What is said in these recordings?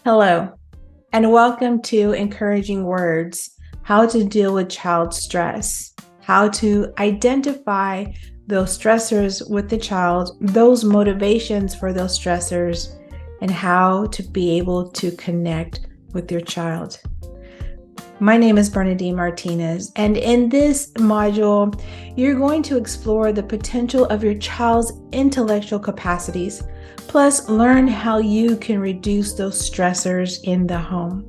Hello, and welcome to Encouraging Words: How to Deal with Child Stress, how to identify those stressors with the child, those motivations for those stressors, and how to be able to connect with your child. My name is Bernadine Martinez, and in this module, you're going to explore the potential of your child's intellectual capacities, plus learn how you can reduce those stressors in the home.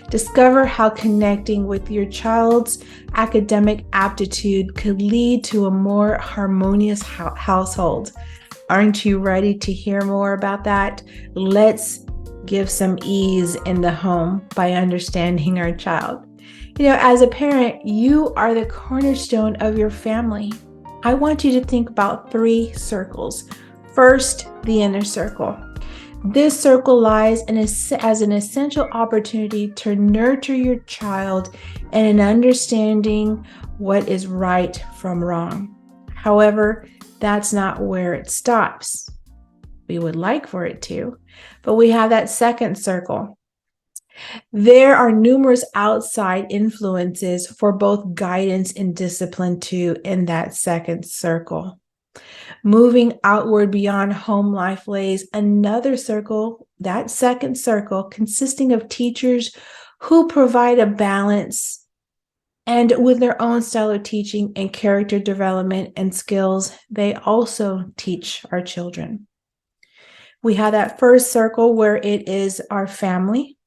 Discover how connecting with your child's academic aptitude could lead to a more harmonious household. Aren't you ready to hear more about that? Let's give some ease in the home by understanding our child. As a parent, you are the cornerstone of your family. I want you to think about 3 circles. First, the inner circle. This circle lies as an essential opportunity to nurture your child and in understanding what is right from wrong. However, that's not where it stops. We would like for it to, but we have that second circle. There are numerous outside influences for both guidance and discipline too in that second circle. Moving outward beyond home life lays another circle, that second circle, consisting of teachers who provide a balance and with their own style of teaching and character development and skills, they also teach our children. We have that first circle where it is our family,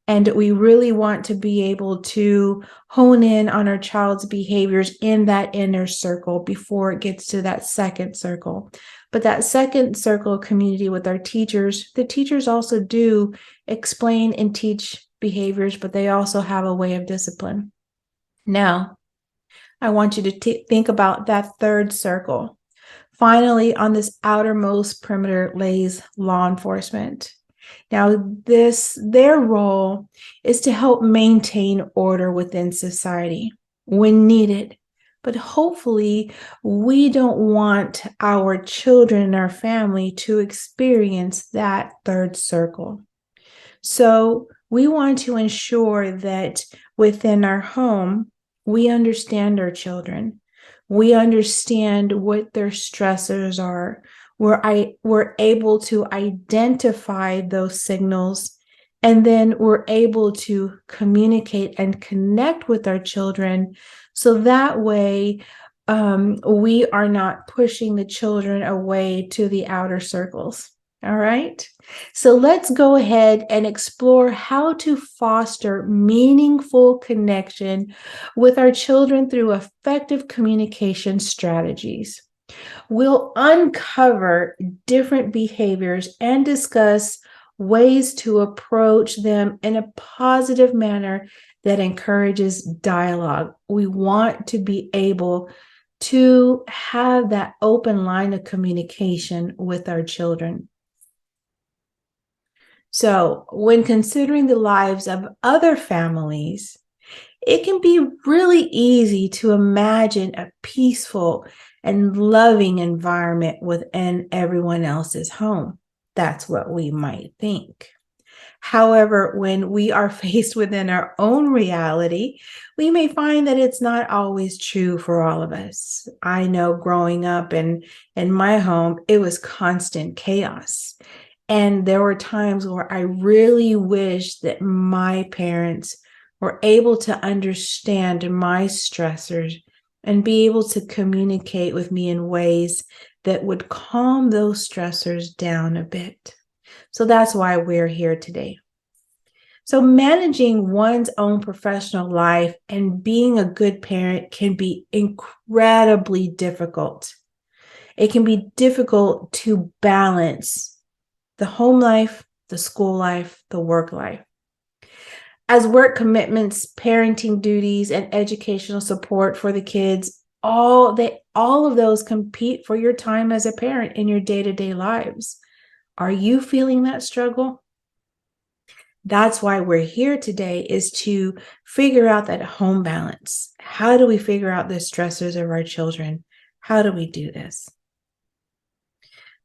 and we really want to be able to hone in on our child's behaviors in that inner circle before it gets to that second circle. But that second circle community with our teachers, the teachers also do explain and teach behaviors, but they also have a way of discipline. Now, I want you to think about that third circle. Finally, on this outermost perimeter lays law enforcement. Now, their role is to help maintain order within society when needed. But hopefully, we don't want our children and our family to experience that third circle. So we want to ensure that within our home, we understand our children. We understand what their stressors are. We're able to identify those signals, and then we're able to communicate and connect with our children. So that way, we are not pushing the children away to the outer circles. All right. So let's go ahead and explore how to foster meaningful connection with our children through effective communication strategies. We'll uncover different behaviors and discuss ways to approach them in a positive manner that encourages dialogue. We want to be able to have that open line of communication with our children. So, when considering the lives of other families, it can be really easy to imagine a peaceful and loving environment within everyone else's home. That's what we might think. However, when we are faced within our own reality, we may find that it's not always true for all of us. I know growing up in my home, it was constant chaos. And there were times where I really wished that my parents were able to understand my stressors and be able to communicate with me in ways that would calm those stressors down a bit. So that's why we're here today. So managing one's own professional life and being a good parent can be incredibly difficult. It can be difficult to balance the home life, the school life, the work life. As work commitments, parenting duties, and educational support for the kids, all of those compete for your time as a parent in your day-to-day lives. Are you feeling that struggle? That's why we're here today, is to figure out that home balance. How do we figure out the stressors of our children? How do we do this?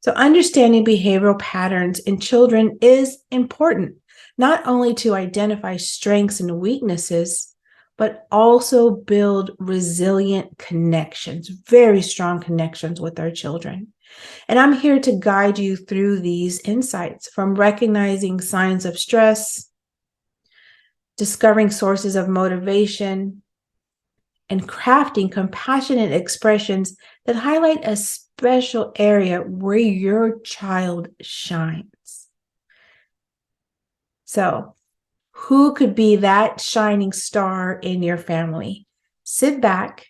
So understanding behavioral patterns in children is important, not only to identify strengths and weaknesses, but also build resilient connections, very strong connections with our children. And I'm here to guide you through these insights, from recognizing signs of stress, discovering sources of motivation, and crafting compassionate expressions that highlight a special area where your child shines. So, who could be that shining star in your family? Sit back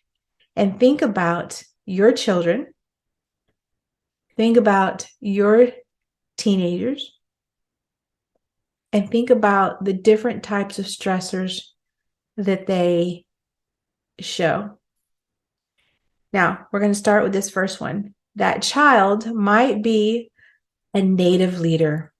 and think about your children. Think about your teenagers. And think about the different types of stressors that they show. Now, we're going to start with this first one. That child might be a native leader,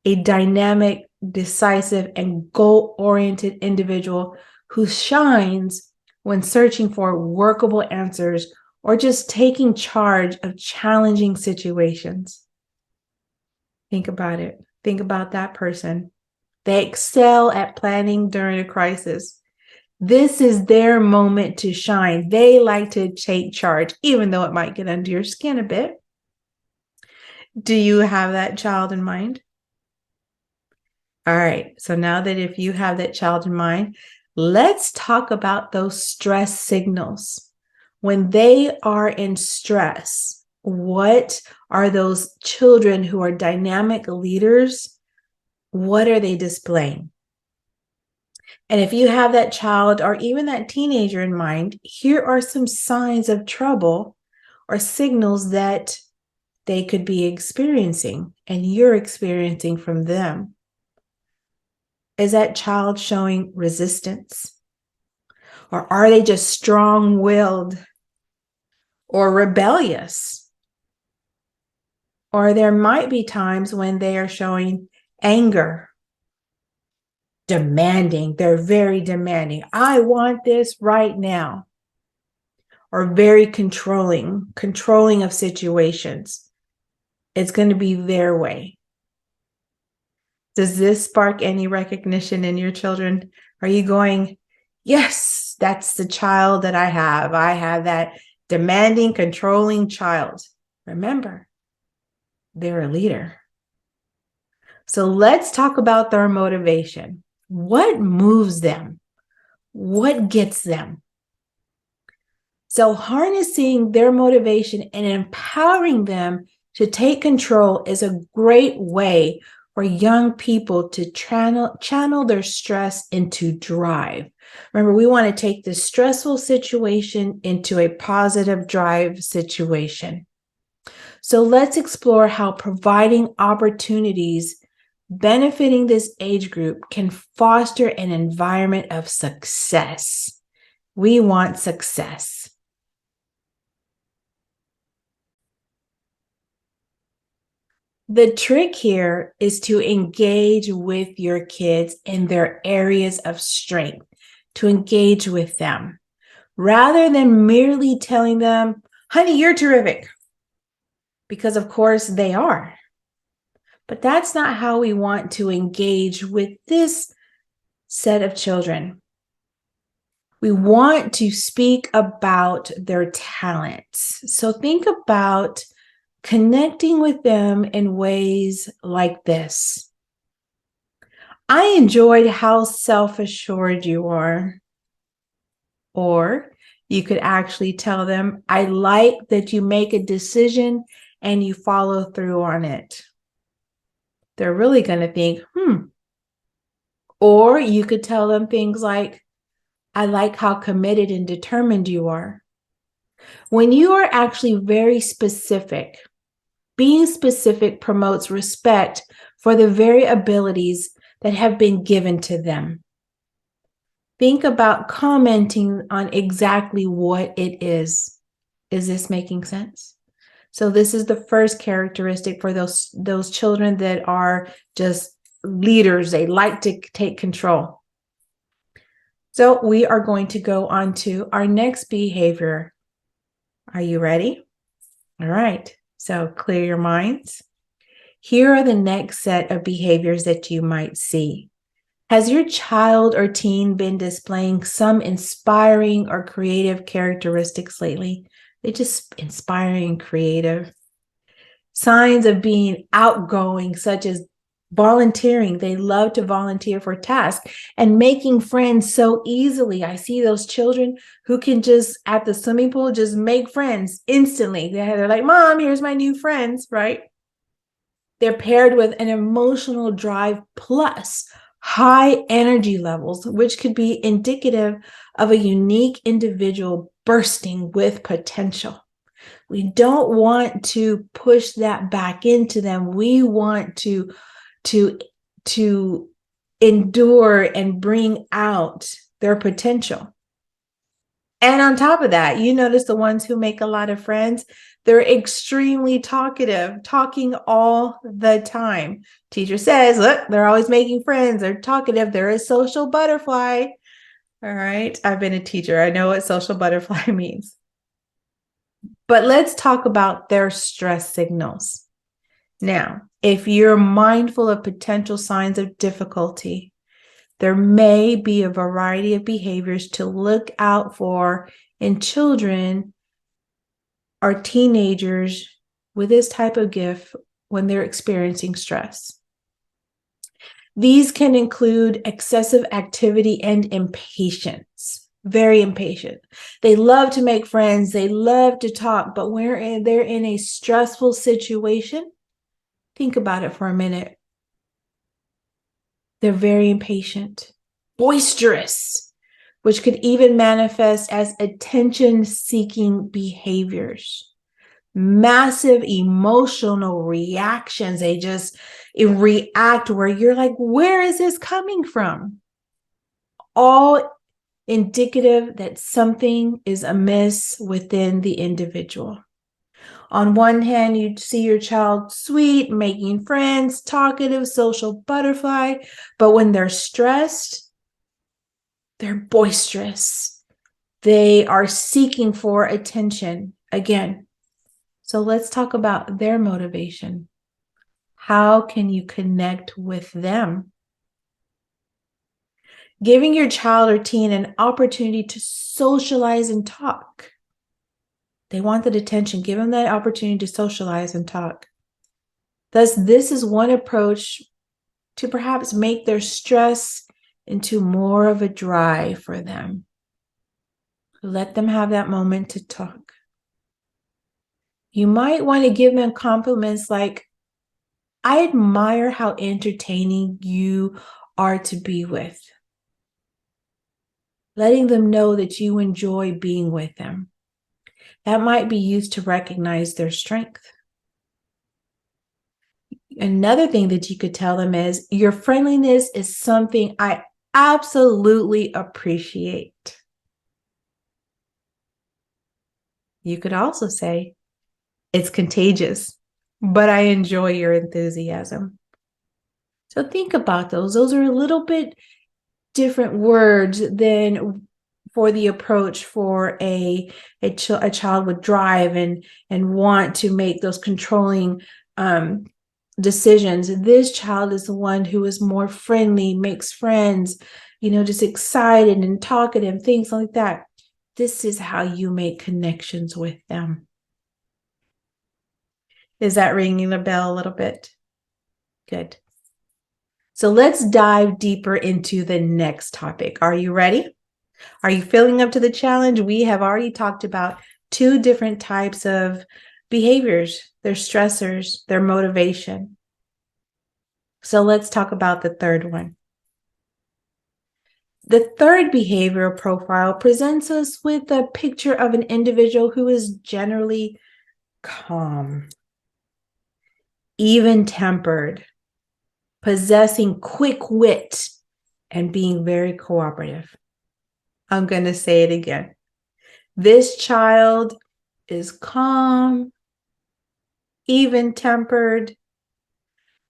a dynamic, decisive, and goal-oriented individual who shines when searching for workable answers or just taking charge of challenging situations. Think about it. Think about that person. They excel at planning during a crisis. This is their moment to shine. They like to take charge, even though it might get under your skin a bit. Do you have that child in mind? All right. So now that if you have that child in mind, let's talk about those stress signals. When they are in stress, what are those children who are dynamic leaders? What are they displaying? And if you have that child or even that teenager in mind, here are some signs of trouble or signals that they could be experiencing and you're experiencing from them. Is that child showing resistance? Or are they just strong-willed or rebellious? Or there might be times when they are showing anger, demanding. They're very demanding. I want this right now. Or very controlling of situations. It's going to be their way. Does this spark any recognition in your children? Are you going, yes, that's the child that I have. I have that demanding, controlling child. Remember, they're a leader. So let's talk about their motivation. What moves them? What gets them? So harnessing their motivation and empowering them to take control is a great way for young people to channel their stress into drive. Remember, we want to take this stressful situation into a positive drive situation. So let's explore how providing opportunities benefiting this age group can foster an environment of success. We want success. The trick here is to engage with your kids in their areas of strength, to engage with them, rather than merely telling them, honey, you're terrific, because of course they are. But that's not how we want to engage with this set of children. We want to speak about their talents. So think about connecting with them in ways like this. I enjoyed how self-assured you are. Or you could actually tell them, I like that you make a decision and you follow through on it. They're really going to think, Or you could tell them things like, I like how committed and determined you are. When you are actually very specific, being specific promotes respect for the very abilities that have been given to them. Think about commenting on exactly what it is. Is this making sense? So this is the first characteristic for those children that are just leaders. They like to take control. So we are going to go on to our next behavior. Are you ready? All right. So clear your minds. Here are the next set of behaviors that you might see. Has your child or teen been displaying some inspiring or creative characteristics lately? They're just inspiring and creative. Signs of being outgoing, such as volunteering. They love to volunteer for tasks and making friends so easily. I see those children who can just at the swimming pool just make friends instantly. They're like, Mom, here's my new friends, right? They're paired with an emotional drive plus high energy levels, which could be indicative of a unique individual bursting with potential. We don't want to push that back into them. We want to endure and bring out their potential. And on top of that, you notice the ones who make a lot of friends, they're extremely talkative, talking all the time. Teacher says, look, they're always making friends. They're talkative. They're a social butterfly. All right. I've been a teacher. I know what social butterfly means. But let's talk about their stress signals. Now, if you're mindful of potential signs of difficulty, there may be a variety of behaviors to look out for in children or teenagers with this type of gift when they're experiencing stress. These can include excessive activity and impatience. Very impatient. They love to make friends. They love to talk, but when they're in a stressful situation, think about it for a minute. They're very impatient, boisterous, which could even manifest as attention-seeking behaviors. Massive emotional reactions. They just react where you're like, where is this coming from? All indicative that something is amiss within the individual. On one hand, you see your child sweet, making friends, talkative, social butterfly, but when they're stressed, they're boisterous. They are seeking for attention again. So let's talk about their motivation. How can you connect with them? Giving your child or teen an opportunity to socialize and talk. They want that attention. Give them that opportunity to socialize and talk. Thus, this is one approach to perhaps make their stress into more of a drive for them. Let them have that moment to talk. You might want to give them compliments like, I admire how entertaining you are to be with. Letting them know that you enjoy being with them. That might be used to recognize their strength. Another thing that you could tell them is, your friendliness is something I absolutely appreciate. You could also say, it's contagious, but I enjoy your enthusiasm. So think about those. Those are a little bit different words than for the approach for a child with drive and want to make those controlling decisions. This child is the one who is more friendly, makes friends, just excited and talkative, things like that. This is how you make connections with them. Is that ringing a bell a little bit? Good. So let's dive deeper into the next topic. Are you ready? Are you feeling up to the challenge? We have already talked about 2 different types of behaviors, their stressors, their motivation. So let's talk about the third one. The third behavioral profile presents us with a picture of an individual who is generally calm, even-tempered, possessing quick wit, and being very cooperative. I'm going to say it again. This child is calm, even-tempered,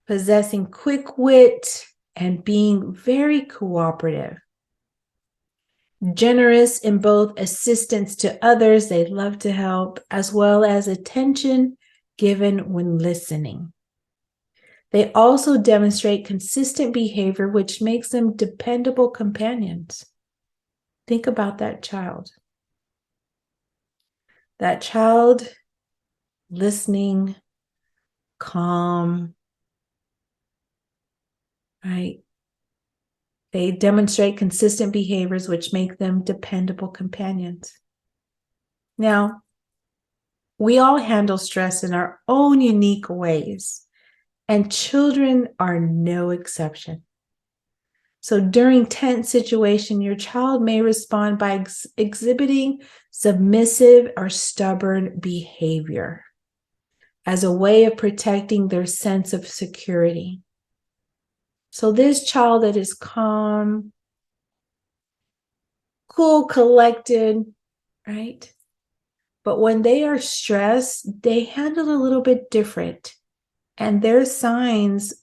possessing quick wit, and being very cooperative. Generous in both assistance to others, they love to help, as well as attention given when listening. They also demonstrate consistent behavior, which makes them dependable companions. Think about that child. That child listening, calm, right? They demonstrate consistent behaviors, which make them dependable companions. Now, we all handle stress in our own unique ways, and children are no exception. So during tense situation, your child may respond by exhibiting submissive or stubborn behavior as a way of protecting their sense of security. So this child that is calm, cool, collected, right? But when they are stressed, they handle it a little bit different. And there's signs,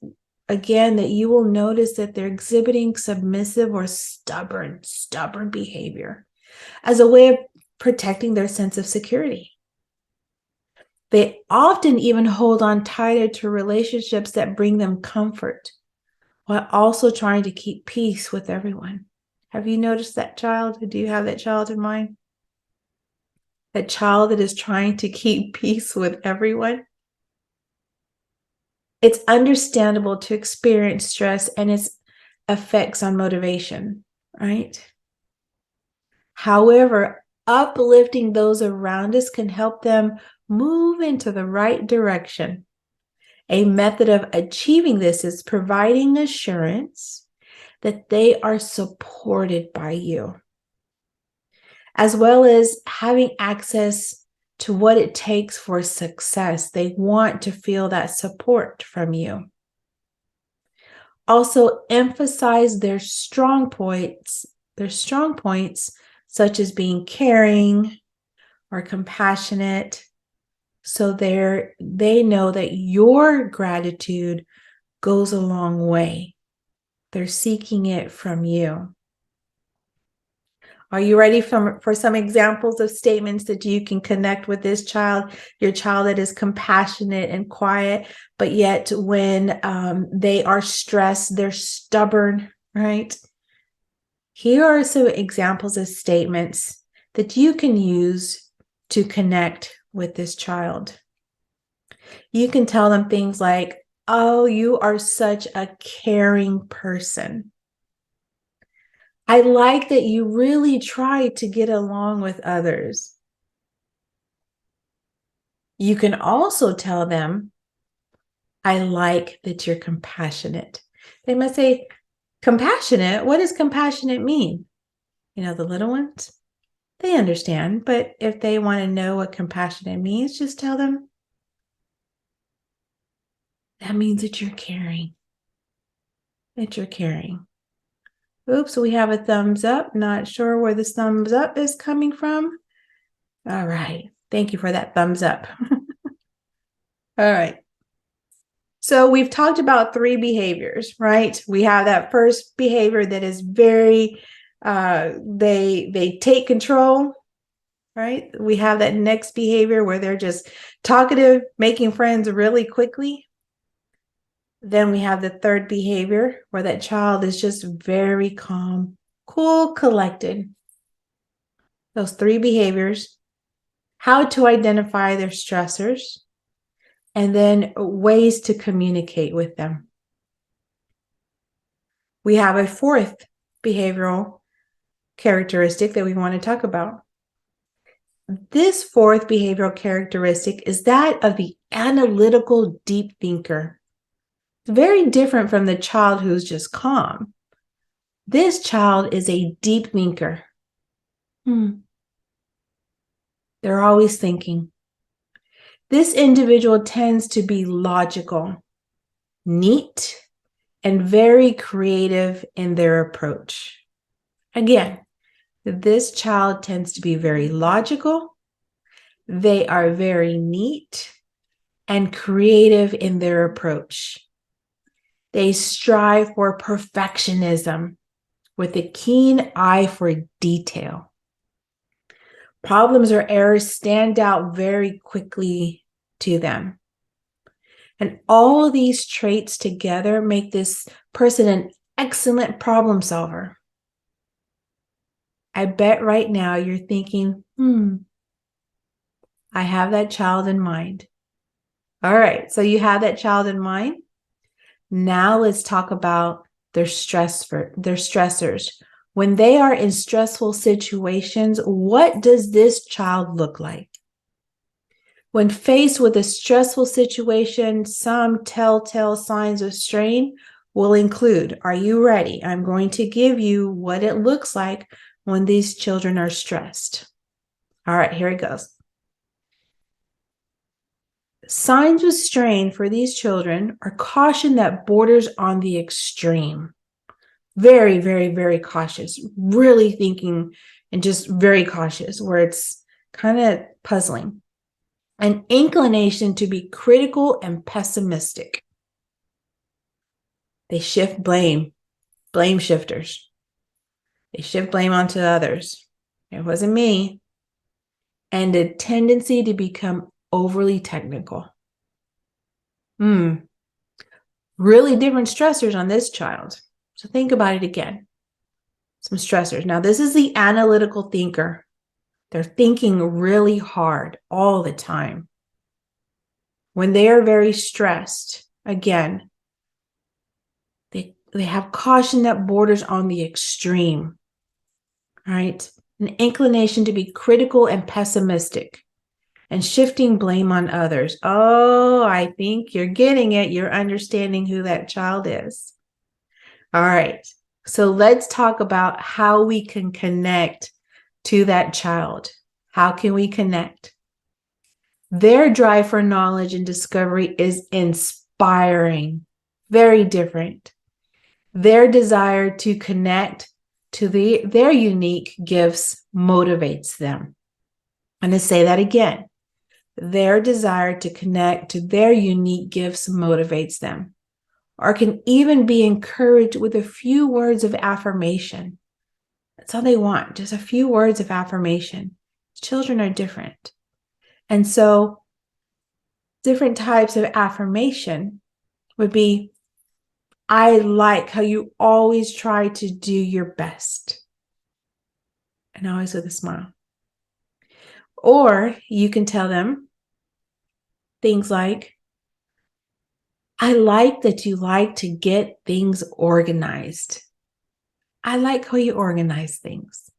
again, that you will notice that they're exhibiting submissive or stubborn behavior as a way of protecting their sense of security. They often even hold on tighter to relationships that bring them comfort while also trying to keep peace with everyone. Have you noticed that child? Do you have that child in mind? That child that is trying to keep peace with everyone? It's understandable to experience stress and its effects on motivation, right? However, uplifting those around us can help them move into the right direction. A method of achieving this is providing assurance that they are supported by you, as well as having access to what it takes for success. They want to feel that support from you. Also, emphasize their strong points, such as being caring or compassionate, so they know that your gratitude goes a long way. They're seeking it from you. Are you ready for some examples of statements that you can connect with this child, your child that is compassionate and quiet, but yet when they are stressed, they're stubborn, right? Here are some examples of statements that you can use to connect with this child. You can tell them things like, "Oh, you are such a caring person. I like that you really try to get along with others." You can also tell them, "I like that you're compassionate." They must say, "Compassionate? What does compassionate mean?" You know, the little ones, they understand, but if they want to know what compassionate means, just tell them, "That means that you're caring. That you're caring." Oops, we have a thumbs up. Not sure where this thumbs up is coming from. All right. Thank you for that thumbs up. All right. So we've talked about 3 behaviors, right? We have that first behavior that is very, they take control, right? We have that next behavior where they're just talkative, making friends really quickly. Then we have the third behavior where that child is just very calm, cool, collected. Those 3 behaviors, how to identify their stressors, and then ways to communicate with them. We have a 4th behavioral characteristic that we want to talk about. This 4th behavioral characteristic is that of the analytical deep thinker. It's very different from the child who's just calm. This child is a deep thinker. They're always thinking. This individual tends to be logical, neat, and very creative in their approach. Again, this child tends to be very logical. They are very neat and creative in their approach. They strive for perfectionism with a keen eye for detail. Problems or errors stand out very quickly to them. And all of these traits together make this person an excellent problem solver. I bet right now you're thinking, I have that child in mind. All right, so you have that child in mind. Now let's talk about their stressors. When they are in stressful situations, what does this child look like? When faced with a stressful situation, some telltale signs of strain will include, are you ready? I'm going to give you what it looks like when these children are stressed. All right, here it goes. Signs of strain for these children are caution that borders on the extreme. Very, very, very cautious, really thinking and just very cautious, where it's kind of puzzling. An inclination to be critical and pessimistic. They shift blame shifters. They shift blame onto others. It wasn't me. And a tendency to become overly technical. Really different stressors on this child. So think about it again. Some stressors. Now, this is the analytical thinker. They're thinking really hard all the time. When they are very stressed, again, they have caution that borders on the extreme, right? An inclination to be critical and pessimistic and shifting blame on others. Oh, I think you're getting it. You're understanding who that child is. All right. So let's talk about how we can connect to that child. How can we connect? Their drive for knowledge and discovery is inspiring, very different. Their desire to connect to their unique gifts motivates them. I'm going to say that again. Their desire to connect to their unique gifts motivates them, or can even be encouraged with a few words of affirmation. That's all they want, just a few words of affirmation. Children are different. And so different types of affirmation would be, I like how you always try to do your best. And always with a smile. Or you can tell them things like, I like that you like to get things organized. I like how you organize things.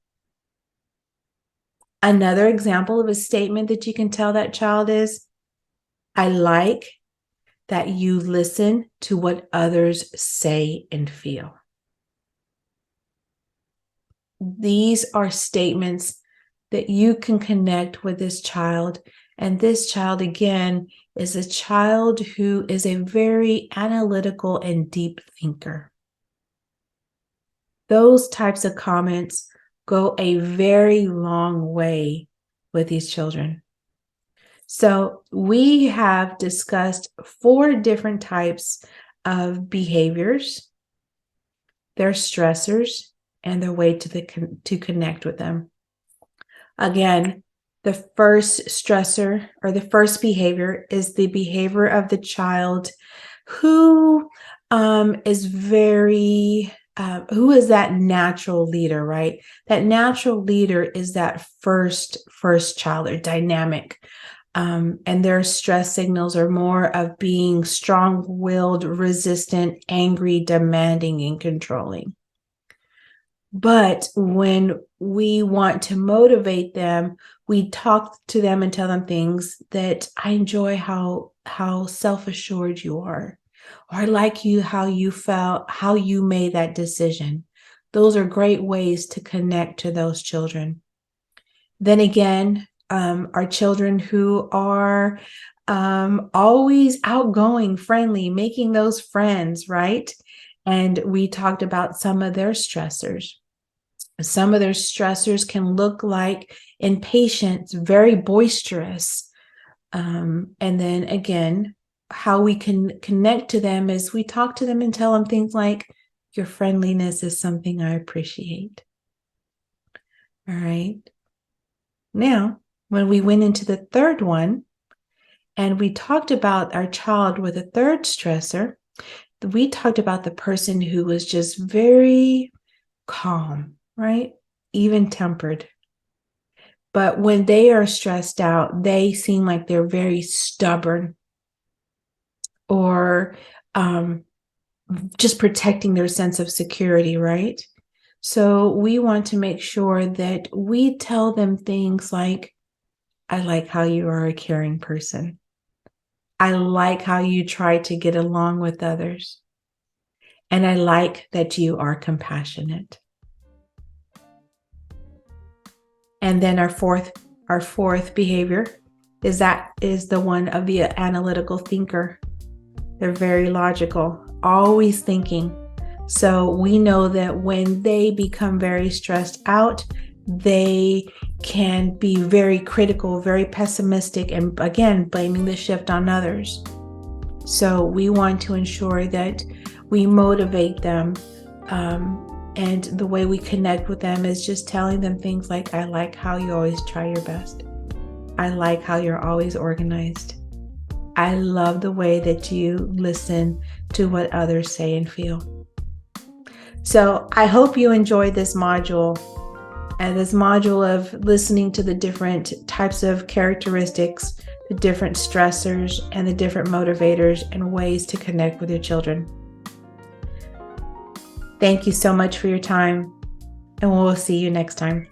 Another example of a statement that you can tell that child is, I like that you listen to what others say and feel. These are statements that you can connect with this child. And this child, again, is a child who is a very analytical and deep thinker. Those types of comments go a very long way with these children. So we have discussed 4 different types of behaviors, their stressors, and their way to connect with them. Again, the first stressor or the first behavior is the behavior of the child who is who is that natural leader, right? That natural leader is that first child or dynamic. And their stress signals are more of being strong-willed, resistant, angry, demanding, and controlling. But when we want to motivate them, we talk to them and tell them things that I enjoy how self-assured you are, or I like you, how you felt, how you made that decision. Those are great ways to connect to those children. Then again, our children who are always outgoing, friendly, making those friends, right? And we talked about some of their stressors. Some of their stressors can look like impatience, very boisterous. And then again, how we can connect to them is we talk to them and tell them things like, your friendliness is something I appreciate. All right. Now, when we went into the third one, And we talked about our child with a third stressor. We talked about the person who was just very calm, right? Even tempered. But when they are stressed out, they seem like they're very stubborn or just protecting their sense of security, right? So we want to make sure that we tell them things like, I like how you are a caring person. I like how you try to get along with others. And I like that you are compassionate. And then our fourth behavior is the one of the analytical thinker. They're very logical, always thinking. So we know that when they become very stressed out, they can be very critical, very pessimistic, and again, blaming the shift on others. So we want to ensure that we motivate them. And the way we connect with them is just telling them things like, I like how you always try your best. I like how you're always organized. I love the way that you listen to what others say and feel. So I hope you enjoyed this module of listening to the different types of characteristics, the different stressors, and the different motivators and ways to connect with your children. Thank you so much for your time, and we'll see you next time.